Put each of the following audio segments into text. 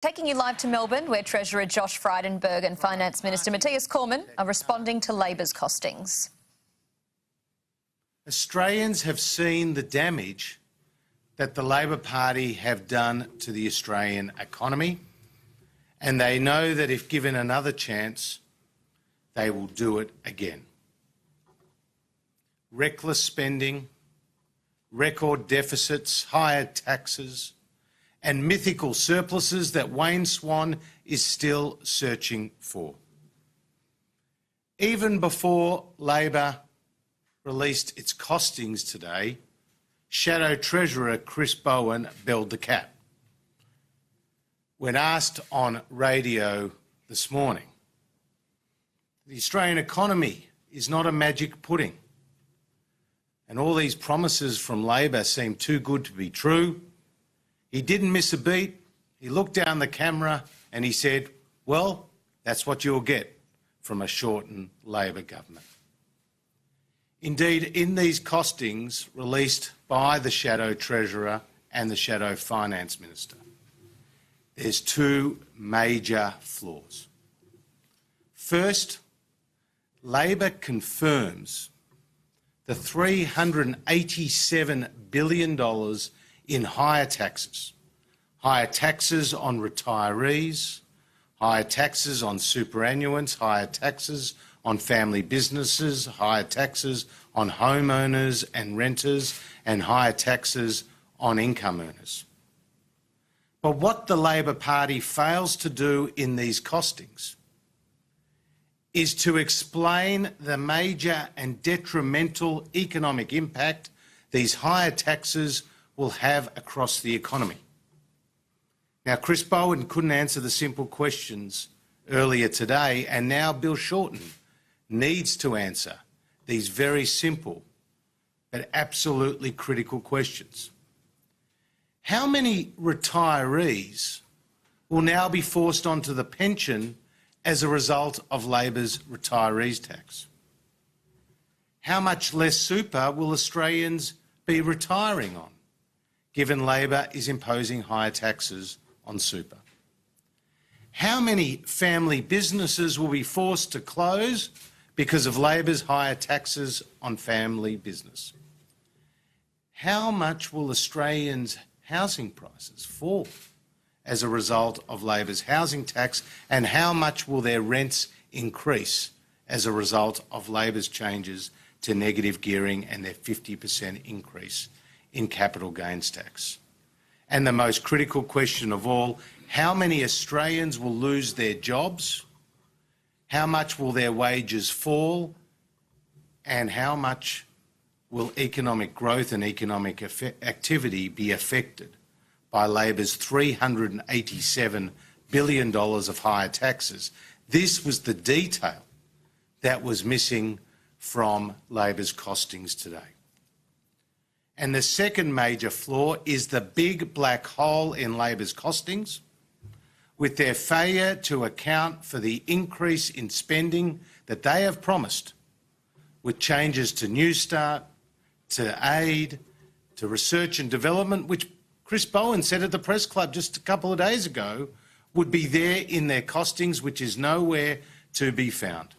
Taking you live to Melbourne, where Treasurer Josh Frydenberg and Finance Minister Matthias Cormann are responding to Labor's costings. Australians have seen the damage that the Labor Party have done to the Australian economy, and they know that if given another chance, they will do it again. Reckless spending, record deficits, higher taxes, and mythical surpluses that Wayne Swan is still searching for. Even before Labor released its costings today, Shadow Treasurer Chris Bowen belled the cap. When asked on radio this morning, the Australian economy is not a magic pudding, and all these promises from Labor seem too good to be true. He didn't miss a beat. He looked down the camera and he said, well, that's what you'll get from a shortened Labor government. Indeed, in these costings released by the Shadow Treasurer and the Shadow Finance Minister, there's two major flaws. First, Labor confirms the $387 billion in higher taxes on retirees, higher taxes on superannuants, higher taxes on family businesses, higher taxes on homeowners and renters, and higher taxes on income earners. But what the Labor Party fails to do in these costings is to explain the major and detrimental economic impact these higher taxes will have across the economy. Now, Chris Bowen couldn't answer the simple questions earlier today, and now Bill Shorten needs to answer these very simple but absolutely critical questions. How many retirees will now be forced onto the pension as a result of Labor's retirees tax? How much less super will Australians be retiring on, given Labor is imposing higher taxes on super? How many family businesses will be forced to close because of Labor's higher taxes on family business? How much will Australians' housing prices fall as a result of Labor's housing tax, and how much will their rents increase as a result of Labor's changes to negative gearing and their 50% increase in capital gains tax? And the most critical question of all, how many Australians will lose their jobs? How much will their wages fall? And how much will economic growth and economic activity be affected by Labor's $387 billion of higher taxes? This was the detail that was missing from Labor's costings today. And the second major flaw is the big black hole in Labor's costings, with their failure to account for the increase in spending that they have promised, with changes to Newstart, to aid, to research and development, which Chris Bowen said at the press club just a couple of days ago would be there in their costings, which is nowhere to be found.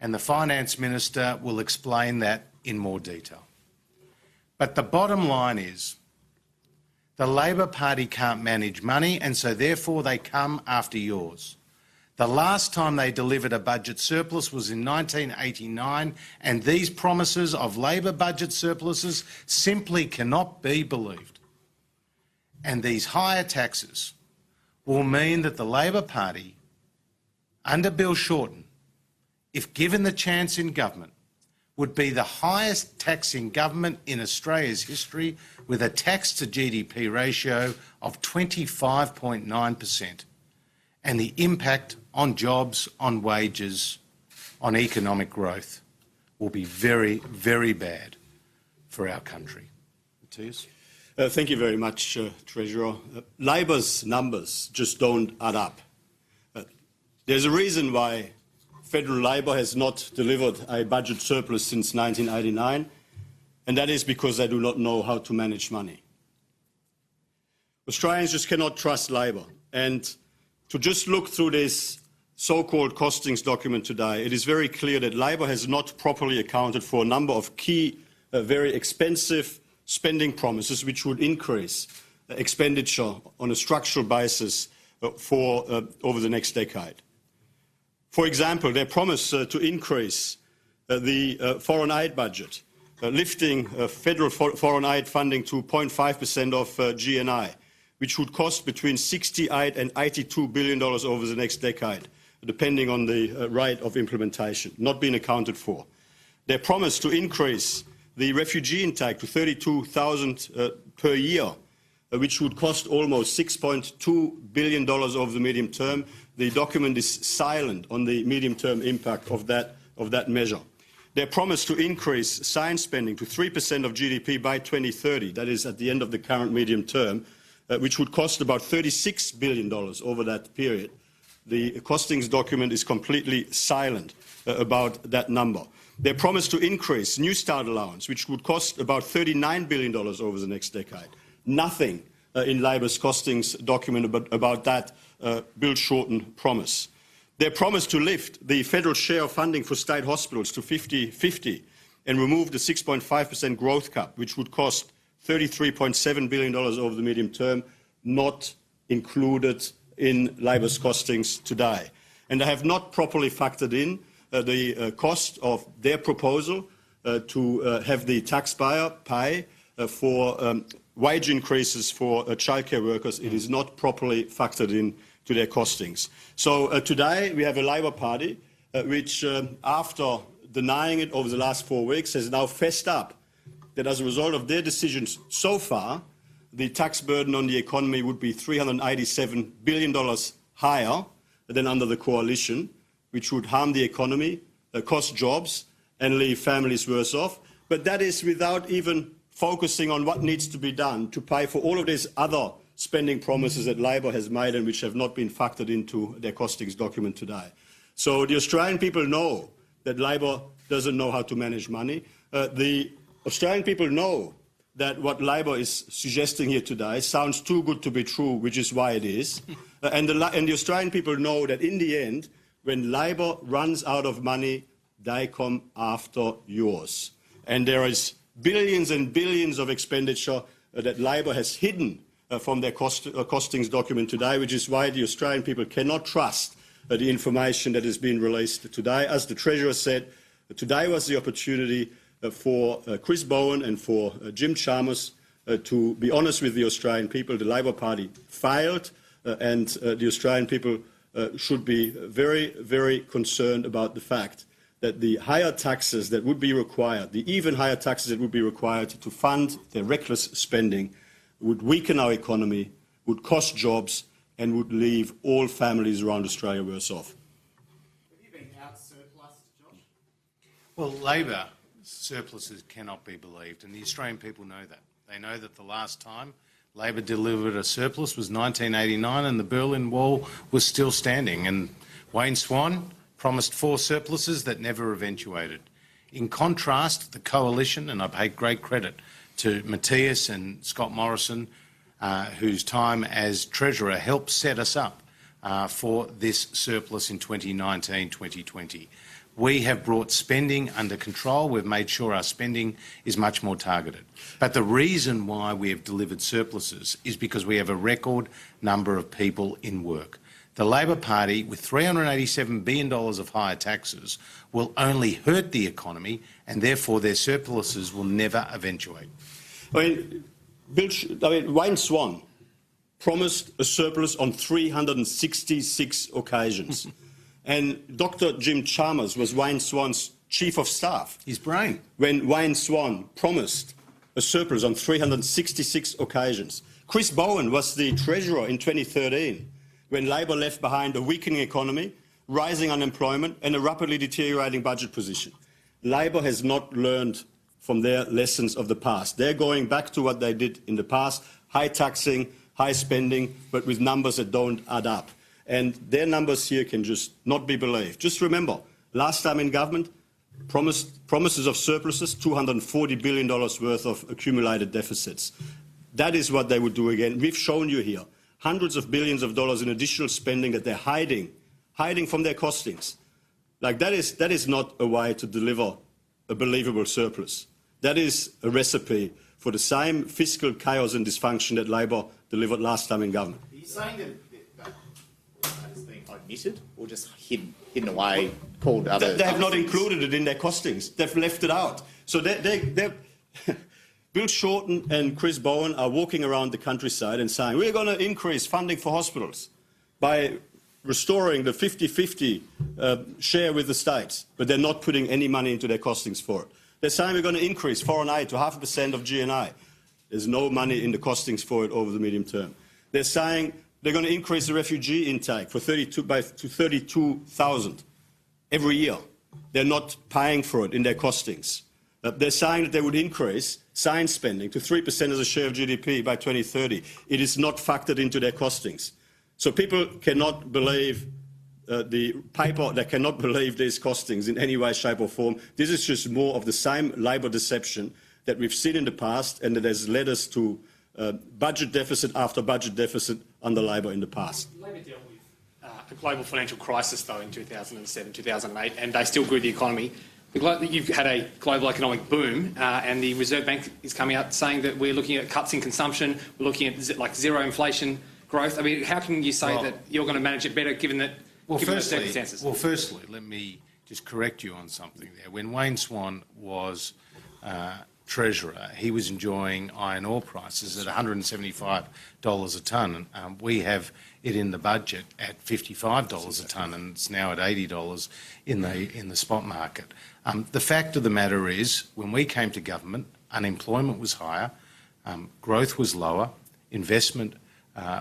And the Finance Minister will explain that in more detail. But the bottom line is the Labor Party can't manage money, and so therefore they come after yours. The last time they delivered a budget surplus was in 1989, and these promises of Labor budget surpluses simply cannot be believed. And these higher taxes will mean that the Labor Party, under Bill Shorten, if given the chance in government, would be the highest taxing government in Australia's history, with a tax to GDP ratio of 25.9%. And the impact on jobs, on wages, on economic growth will be very, very bad for our country. Matthias? Thank you very much, Treasurer. Labor's numbers just don't add up. There's a reason why federal Labor has not delivered a budget surplus since 1989, and that is because they do not know how to manage money. Australians just cannot trust Labor. And to just look through this so-called costings document today, it is very clear that Labor has not properly accounted for a number of key, very expensive spending promises which would increase expenditure on a structural basis for over the next decade. For example, their promise to increase the foreign aid budget, lifting federal foreign aid funding to 0.5% of GNI, which would cost between $68 and $82 billion over the next decade, depending on the rate of implementation, not being accounted for. Their promise to increase the refugee intake to 32,000 per year, which would cost almost $6.2 billion over the medium term. The document is silent on the medium-term impact of that measure. Their promise to increase science spending to 3% of GDP by 2030, that is at the end of the current medium term, which would cost about $36 billion over that period. The costings document is completely silent about that number. Their promise to increase New Start allowance, which would cost about $39 billion over the next decade. Nothing in Labor's costings document about that Bill Shorten promise. Their promise to lift the federal share of funding for state hospitals to 50-50 and remove the 6.5% growth cap, which would cost $33.7 billion over the medium term, not included in Labor's costings today. And they have not properly factored in the cost of their proposal to have the taxpayer pay for wage increases for childcare workers. It is not properly factored in to their costings. So today we have a Labor Party which, after denying it over the last 4 weeks, has now fessed up that as a result of their decisions so far, the tax burden on the economy would be $387 billion higher than under the coalition, which would harm the economy, cost jobs and leave families worse off. But that is without even focusing on what needs to be done to pay for all of these other spending promises that Labor has made and which have not been factored into their costings document today. So the Australian people know that Labor doesn't know how to manage money. The Australian people know that what Labor is suggesting here today sounds too good to be true, which is why it is. And the Australian people know that in the end, when Labor runs out of money, they come after yours. And there is billions and billions of expenditure that Labor has hidden from their costings document today, which is why the Australian people cannot trust the information that has been released today. As the Treasurer said, today was the opportunity for Chris Bowen and for Jim Chalmers to be honest with the Australian people. The Labor Party failed, and the Australian people should be very, very concerned about the fact that the higher taxes that would be required, the even higher taxes that would be required to fund their reckless spending, would weaken our economy, would cost jobs, and would leave all families around Australia worse off. Have you been out surplus, Josh? Well, Labor surpluses cannot be believed, and the Australian people know that. They know that the last time Labor delivered a surplus was 1989 and the Berlin Wall was still standing, and Wayne Swan promised 4 surpluses that never eventuated. In contrast, the coalition, and I pay great credit to Matthias and Scott Morrison, whose time as Treasurer helped set us up for this surplus in 2019-2020. We have brought spending under control. We've made sure our spending is much more targeted. But the reason why we have delivered surpluses is because we have a record number of people in work. The Labor Party, with $387 billion of higher taxes, will only hurt the economy, and therefore their surpluses will never eventuate. Wayne Swan promised a surplus on 366 occasions. And Dr. Jim Chalmers was Wayne Swan's chief of staff. His brain. When Wayne Swan promised a surplus on 366 occasions. Chris Bowen was the Treasurer in 2013, when Labor left behind a weakening economy, rising unemployment and a rapidly deteriorating budget position. Labor has not learned from their lessons of the past. They're going back to what they did in the past, high taxing, high spending, but with numbers that don't add up. And their numbers here can just not be believed. Just remember, last time in government, promises of surpluses, $240 billion worth of accumulated deficits. That is what they would do again. We've shown you here hundreds of billions of dollars in additional spending that they're hiding from their costings. Like that is not a way to deliver a believable surplus. That is a recipe for the same fiscal chaos and dysfunction that Labor delivered last time in government. Are you saying that has been omitted or just hidden away, called other... They have not included it in their costings. They've left it out. So Bill Shorten and Chris Bowen are walking around the countryside and saying, we're going to increase funding for hospitals by restoring the 50-50 share with the states, but they're not putting any money into their costings for it. They're saying we're going to increase foreign aid to 0.5% of GNI. There's no money in the costings for it over the medium term. They're saying they're going to increase the refugee intake to 32,000 every year. They're not paying for it in their costings. They're saying that they would increase science spending to 3% as a share of GDP by 2030. It is not factored into their costings. So people cannot believe the paper, they cannot believe these costings in any way, shape or form. This is just more of the same Labor deception that we've seen in the past and that has led us to budget deficit after budget deficit under Labor in the past. Labor dealt with a global financial crisis, though, in 2007, 2008, and they still grew the economy. You've had a global economic boom, and the Reserve Bank is coming out saying that we're looking at cuts in consumption, we're looking at like zero inflation growth. I mean, how can you say that you're going to manage it better given that the circumstances? Well, firstly, let me just correct you on something there. When Wayne Swan was Treasurer, he was enjoying iron ore prices at $175 a tonne. We have it in the budget at $55 a tonne, and it's now at $80 in the spot market. The fact of the matter is, when we came to government, unemployment was higher, growth was lower, investment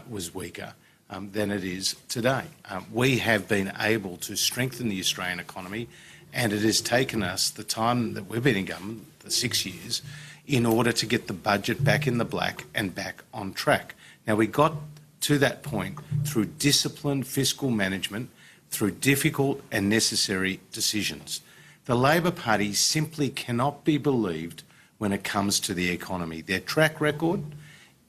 was weaker than it is today. We have been able to strengthen the Australian economy, and it has taken us the time that we've been in government, the 6 years, in order to get the budget back in the black and back on track. Now, we got to that point through disciplined fiscal management, through difficult and necessary decisions. The Labor Party simply cannot be believed when it comes to the economy. Their track record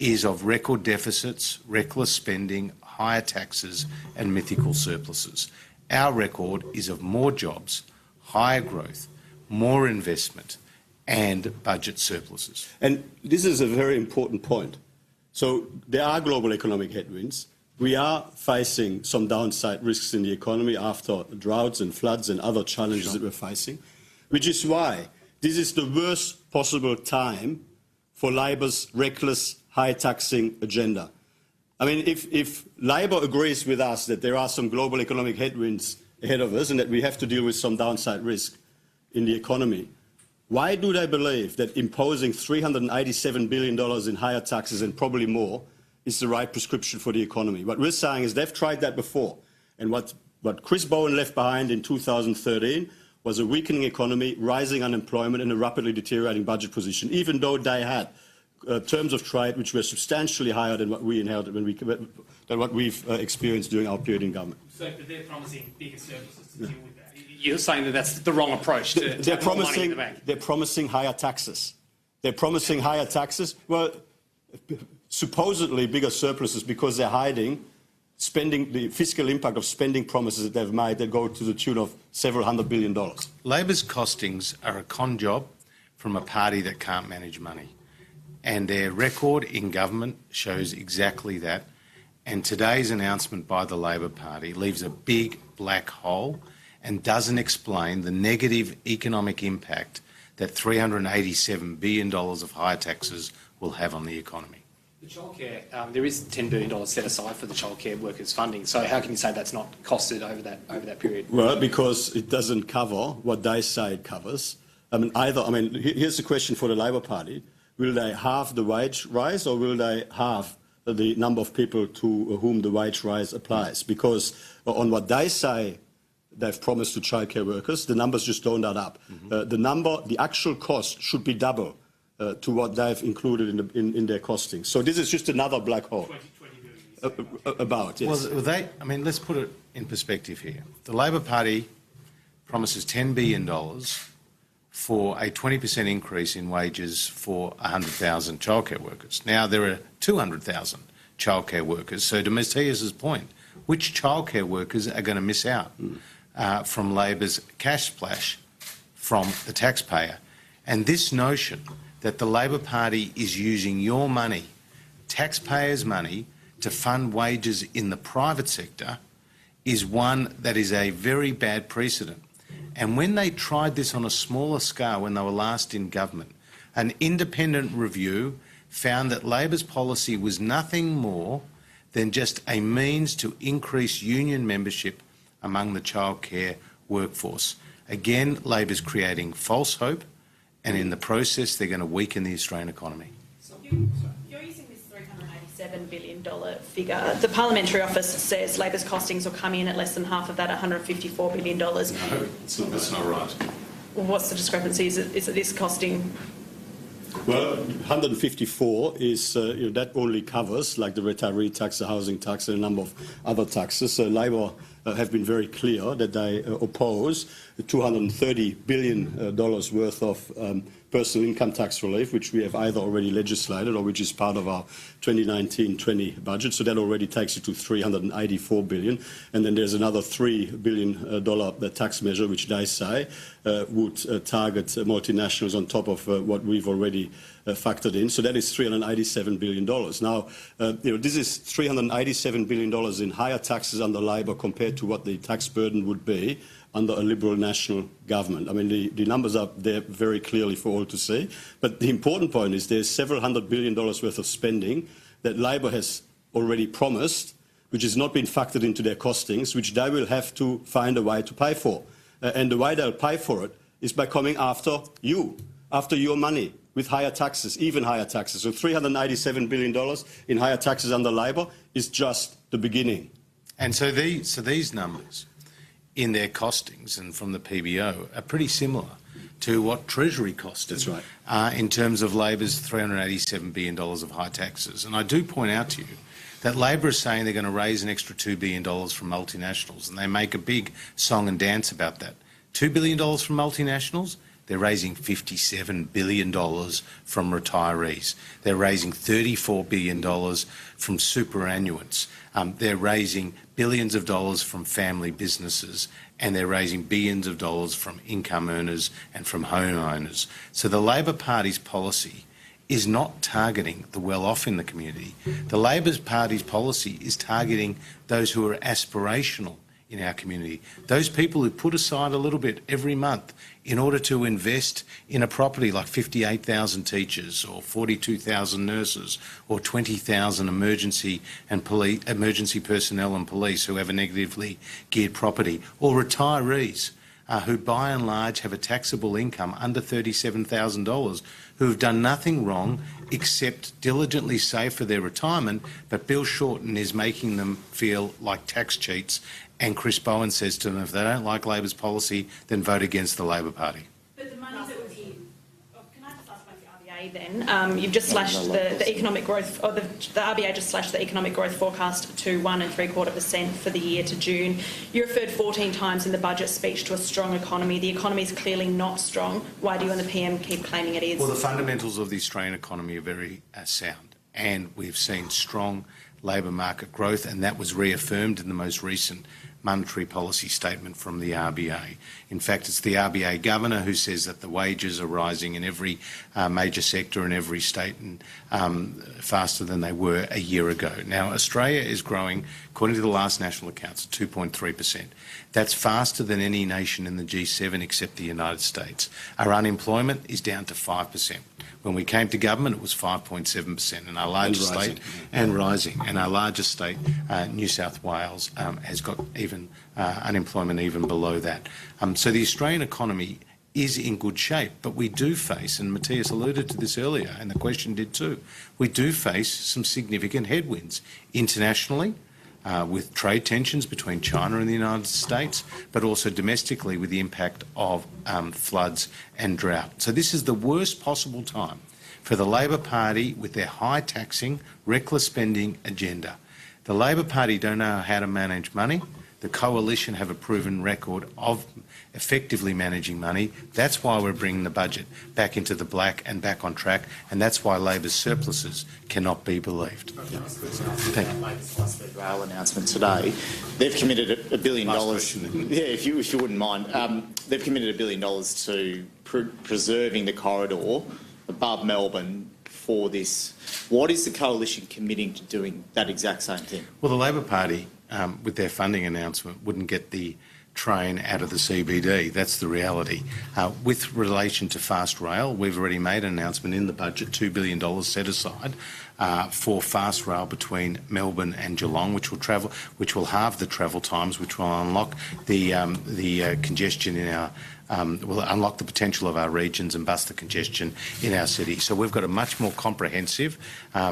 is of record deficits, reckless spending, higher taxes and mythical surpluses. Our record is of more jobs, higher growth, more investment and budget surpluses. And this is a very important point. So there are global economic headwinds. We are facing some downside risks in the economy after droughts and floods and other challenges that we're facing, which is why this is the worst possible time for Labor's reckless, high-taxing agenda. I mean, if Labor agrees with us that there are some global economic headwinds ahead of us and that we have to deal with some downside risk in the economy, why do they believe that imposing $387 billion in higher taxes and probably more is the right prescription for the economy? What we're saying is they've tried that before. And what Chris Bowen left behind in 2013 was a weakening economy, rising unemployment and a rapidly deteriorating budget position, even though they had terms of trade which were substantially higher than what we inherited than what we've experienced during our period in government. So they're promising bigger services to deal with that. You're saying that that's the wrong approach to they're more money in the bank. They're promising higher taxes. They're promising higher taxes. Well, supposedly bigger surpluses because they're hiding spending, the fiscal impact of spending promises that they've made that go to the tune of several $100 billion. Labor's costings are a con job from a party that can't manage money. And their record in government shows exactly that. And today's announcement by the Labor Party leaves a big black hole and doesn't explain the negative economic impact that $387 billion of higher taxes will have on the economy. The childcare, there is $10 billion set aside for the childcare workers' funding. So how can you say that's not costed over that period? Well, because it doesn't cover what they say it covers. Here's the question for the Labor Party. Will they halve the wage rise or will they halve the number of people to whom the wage rise applies? Because on what they say they've promised to childcare workers, the numbers just don't add up. The actual cost should be double to what they've included in their costing. So this is just another black hole. About, yes. Well, let's put it in perspective here. The Labor Party promises $10 billion for a 20% increase in wages for 100,000 childcare workers. Now, there are 200,000 childcare workers. So to Matthias's point, which childcare workers are going to miss out from Labor's cash splash from the taxpayer? And this notion that the Labor Party is using your money, taxpayers' money, to fund wages in the private sector is one that is a very bad precedent. And when they tried this on a smaller scale when they were last in government, an independent review found that Labor's policy was nothing more than just a means to increase union membership among the childcare workforce. Again, Labor's creating false hope, and in the process they're going to weaken the Australian economy. You're using this $387 billion figure. The Parliamentary Office says Labor's costings will come in at less than half of that, $154 billion. No, that's not right. Well, what's the discrepancy? Is it this costing? Well, 154 is, that only covers like the retiree tax, the housing tax and a number of other taxes. So Labor have been very clear that they oppose the $230 billion worth of personal income tax relief, which we have either already legislated or which is part of our 2019-20 budget. So that already takes it to $384 billion. And then there's another $3 billion tax measure, which they say would target multinationals on top of what we've already factored in. So that is $387 billion. Now, this is $387 billion in higher taxes under Labor compared to what the tax burden would be under a Liberal national government. I mean, the numbers are there very clearly for all to see. But the important point is there's several $100 billion worth of spending that Labor has already promised, which has not been factored into their costings, which they will have to find a way to pay for. And the way they'll pay for it is by coming after you, after your money, with higher taxes, even higher taxes. So $387 billion in higher taxes under Labor is just the beginning. And so these numbers in their costings and from the PBO are pretty similar to what Treasury costed. That's right. In terms of Labor's $387 billion of high taxes. And I do point out to you that Labor is saying they're going to raise an extra $2 billion from multinationals, and they make a big song and dance about that. $2 billion from multinationals? They're raising $57 billion from retirees. They're raising $34 billion from superannuants. They're raising billions of dollars from family businesses, and they're raising billions of dollars from income earners and from homeowners. So the Labor Party's policy is not targeting the well-off in the community. The Labor Party's policy is targeting those who are aspirational in our community, those people who put aside a little bit every month in order to invest in a property like 58,000 teachers or 42,000 nurses or 20,000 emergency personnel and police who have a negatively geared property, or retirees who by and large have a taxable income under $37,000, who have done nothing wrong except diligently save for their retirement, but Bill Shorten is making them feel like tax cheats. And Chris Bowen says to them, if they don't like Labor's policy, then vote against the Labor Party. But the money that was in... can I just ask about the RBA then? You've just slashed the economic growth, or the RBA just slashed the economic growth forecast to 1.75% for the year to June. You referred 14 times in the budget speech to a strong economy. The economy is clearly not strong. Why do you and the PM keep claiming it is? Well, the fundamentals of the Australian economy are very sound, and we've seen strong labour market growth, and that was reaffirmed in the most recent monetary policy statement from the RBA. In fact, it's the RBA governor who says that the wages are rising in every major sector in every state, and faster than they were a year ago. Now, Australia is growing, according to the last national accounts, at 2.3%. That's faster than any nation in the G7 except the United States. Our unemployment is down to 5%. When we came to government, it was 5.7%, and our largest state and rising. And our largest state, New South Wales, has got even unemployment even below that. So the Australian economy is in good shape, but we do face, and Matthias alluded to this earlier, and the question did too, we do face some significant headwinds internationally, with trade tensions between China and the United States, but also domestically with the impact of floods and drought. So this is the worst possible time for the Labor Party with their high taxing, reckless spending agenda. The Labor Party don't know how to manage money. The Coalition have a proven record of effectively managing money. That's why we're bringing the budget back into the black and back on track, and that's why Labor's surpluses cannot be believed. Thank you. Labor's last rail announcement today, they've committed $1 billion. Yeah, if you wouldn't mind, they've committed $1 billion to preserving the corridor above Melbourne for this. What is the Coalition committing to doing that exact same thing? Well, the Labor Party, with their funding announcement, wouldn't get the train out of the CBD. That's the reality. With relation to fast rail, we've already made an announcement in the budget, $2 billion set aside for fast rail between Melbourne and Geelong, which will halve the travel times, which will unlock the congestion in our. Will unlock the potential of our regions and bust the congestion in our city. So we've got a much more comprehensive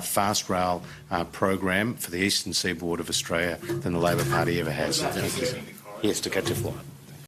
fast rail program for the eastern seaboard of Australia than the Labor Party ever has. Yes, to catch a flight.